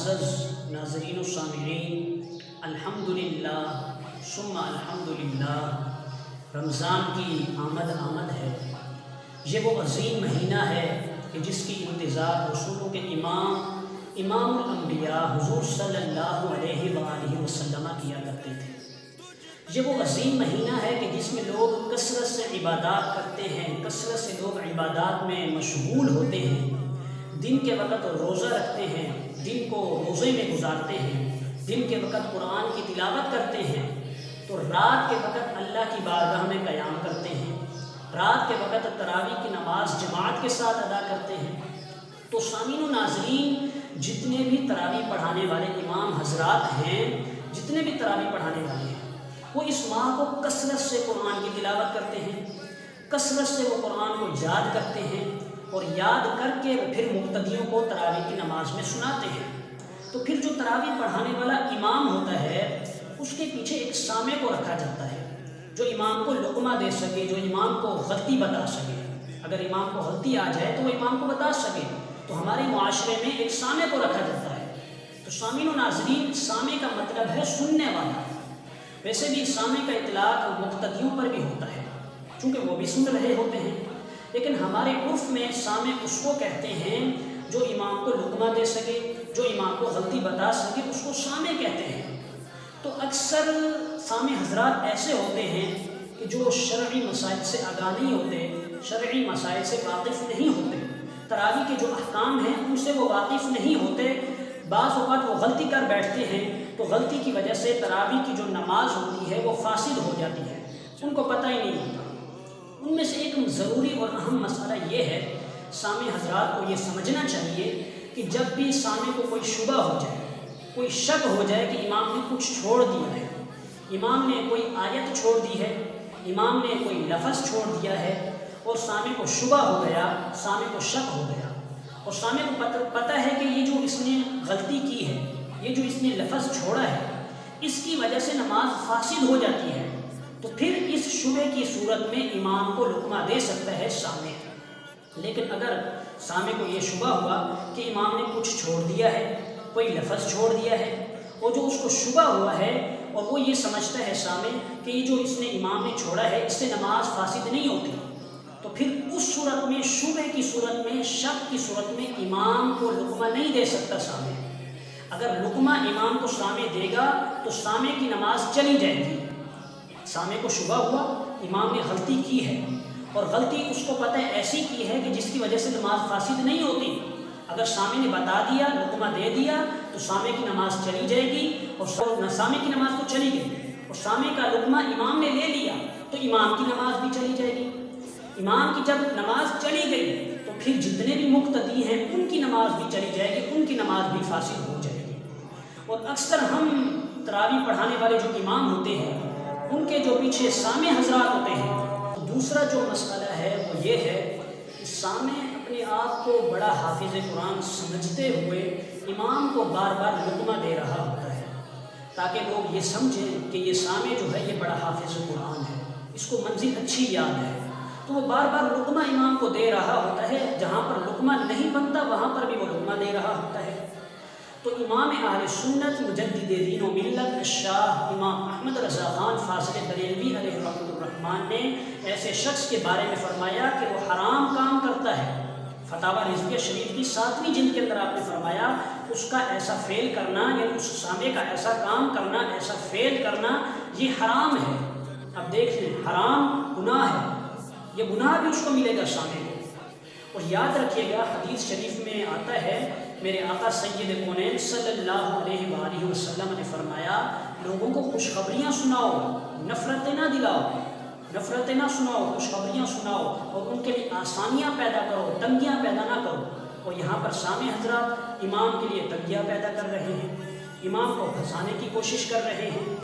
معزز ناظرین و سامعین، الحمدللہ ثم الحمدللہ، رمضان کی آمد ہے۔ یہ وہ عظیم مہینہ ہے کہ جس کی انتظار رسولوں کے امام الانبیاء حضور صلی اللہ علیہ وآلہ وسلم کیا کرتے تھے۔ یہ وہ عظیم مہینہ ہے کہ جس میں لوگ کثرت سے عبادات کرتے ہیں، کثرت سے لوگ عبادات میں مشغول ہوتے ہیں، دن کے وقت روزہ رکھتے ہیں، دن کو روزے میں گزارتے ہیں، دن کے وقت قرآن کی تلاوت کرتے ہیں، تو رات کے وقت اللہ کی بارگاہ میں قیام کرتے ہیں، رات کے وقت تراویح کی نماز جماعت کے ساتھ ادا کرتے ہیں۔ تو سامعین و ناظرین، جتنے بھی تراویح پڑھانے والے امام حضرات ہیں، جتنے بھی تراویح پڑھانے والے ہیں، وہ اس ماہ کو کثرت سے قرآن کی تلاوت کرتے ہیں، کثرت سے وہ قرآن کو یاد کرتے ہیں، اور یاد کر کے پھر مقتدیوں کو تراویح کی نماز میں سناتے ہیں۔ تو پھر جو تراویح پڑھانے والا امام ہوتا ہے، اس کے پیچھے ایک سامع کو رکھا جاتا ہے، جو امام کو لقمہ دے سکے، جو امام کو غلطی بتا سکے۔ اگر امام کو غلطی آ جائے تو وہ امام کو بتا سکے، تو ہمارے معاشرے میں ایک سامع کو رکھا جاتا ہے۔ تو سامعین و ناظرین، سامع کا مطلب ہے سننے والا۔ ویسے بھی سامع کا اطلاق مقتدیوں پر بھی ہوتا ہے، چونکہ وہ بھی سن رہے ہوتے ہیں، لیکن ہمارے عرف میں سامع اس کو کہتے ہیں جو امام کو لقمہ دے سکے، جو امام کو غلطی بتا سکے، اس کو سامع کہتے ہیں۔ تو اکثر سامع حضرات ایسے ہوتے ہیں کہ جو شرعی مسائل سے آگاہ نہیں ہوتے، شرعی مسائل سے واقف نہیں ہوتے، تراویح کے جو احکام ہیں ان سے وہ واقف نہیں ہوتے۔ بعض اوقات وہ غلطی کر بیٹھتے ہیں، تو غلطی کی وجہ سے تراویح کی جو نماز ہوتی ہے وہ فاسد ہو جاتی ہے، ان کو پتہ ہی نہیں ہوتا۔ ان میں سے ایک ضروری اور اہم مسئلہ یہ ہے، سامع حضرات کو یہ سمجھنا چاہیے کہ جب بھی سامع کو کوئی شبہ ہو جائے، کوئی شک ہو جائے کہ امام نے کچھ چھوڑ دیا ہے، امام نے کوئی آیت چھوڑ دی ہے، امام نے کوئی لفظ چھوڑ دیا ہے، اور سامع کو شبہ ہو گیا، سامع کو شک ہو گیا، اور سامع کو پتہ ہے کہ یہ جو اس نے غلطی کی ہے، یہ جو اس نے لفظ چھوڑا ہے، اس کی وجہ سے نماز فاسد ہو جاتی ہے، تو پھر اس شبہ کی صورت میں امام کو لقمہ دے سکتا ہے سامع۔ لیکن اگر سامع کو یہ شبہ ہوا کہ امام نے کچھ چھوڑ دیا ہے، کوئی لفظ چھوڑ دیا ہے، اور جو اس کو شبہ ہوا ہے اور وہ یہ سمجھتا ہے سامع کہ یہ جو اس نے امام نے چھوڑا ہے اس سے نماز فاسد نہیں ہوتی، تو پھر اس صورت میں، شبہ کی صورت میں، شک کی صورت میں امام کو لقمہ نہیں دے سکتا سامع۔ اگر لقمہ امام کو سامع دے گا تو سامع کی نماز چلی جائے گی۔ سامع کو شبہ ہوا امام نے غلطی کی ہے، اور غلطی اس کو پتہ ایسی کی ہے کہ جس کی وجہ سے نماز فاسد نہیں ہوتی۔ اگر سامع نے بتا دیا، لقمہ دے دیا، تو سامع کی نماز چلی جائے گی، اور سامع کی نماز تو چلی گئی، اور سامع کا لقمہ امام نے لے لیا تو امام کی نماز بھی چلی جائے گی۔ امام کی جب نماز چلی گئی تو پھر جتنے بھی مقتدی ہیں ان کی نماز بھی چلی جائے گی، ان کی نماز بھی فاسد ہو جائے گی۔ اور اکثر ہم تراویح پڑھانے والے جو امام ہوتے ہیں، ان کے جو پیچھے سامع حضرات ہوتے ہیں، دوسرا جو مسئلہ ہے وہ یہ ہے کہ سامع اپنے آپ کو بڑا حافظ قرآن سمجھتے ہوئے امام کو بار بار لقمہ دے رہا ہوتا ہے، تاکہ لوگ یہ سمجھیں کہ یہ سامع جو ہے یہ بڑا حافظ قرآن ہے، اس کو منزل اچھی یاد ہے، تو وہ بار بار لقمہ امام کو دے رہا ہوتا ہے، جہاں پر لقمہ نہیں بنتا وہاں پر بھی وہ لقمہ دے رہا ہوتا ہے۔ تو امام اہل سنت مجدد دین و ملت شاہ امام احمد رضا خان فاضل بریلوی علیہ رحمۃ الرحمن نے ایسے شخص کے بارے میں فرمایا کہ وہ حرام کام کرتا ہے۔ فتاوی رضویہ شریف کی 7ویں جلد کے اندر آپ نے فرمایا اس کا ایسا فعل کرنا، یعنی اس سامع کا ایسا کام کرنا، ایسا فعل کرنا، یہ حرام ہے۔ اب دیکھ لیں، حرام گناہ ہے، یہ گناہ بھی اس کو ملے گا سامع کو۔ اور یاد رکھیے گا، حدیث شریف میں آتا ہے، میرے آقا سید کونین صلی اللہ علیہ وآلہ وسلم نے فرمایا، لوگوں کو خوشخبریاں سناؤ، نفرتیں نہ دلاؤ، نفرتیں نہ سناؤ، خوشخبریاں سناؤ، اور ان کے لیے آسانیاں پیدا کرو، تنگیاں پیدا نہ کرو۔ اور یہاں پر سامع حضرات امام کے لیے تنگیاں پیدا کر رہے ہیں، امام کو پھنسانے کی کوشش کر رہے ہیں۔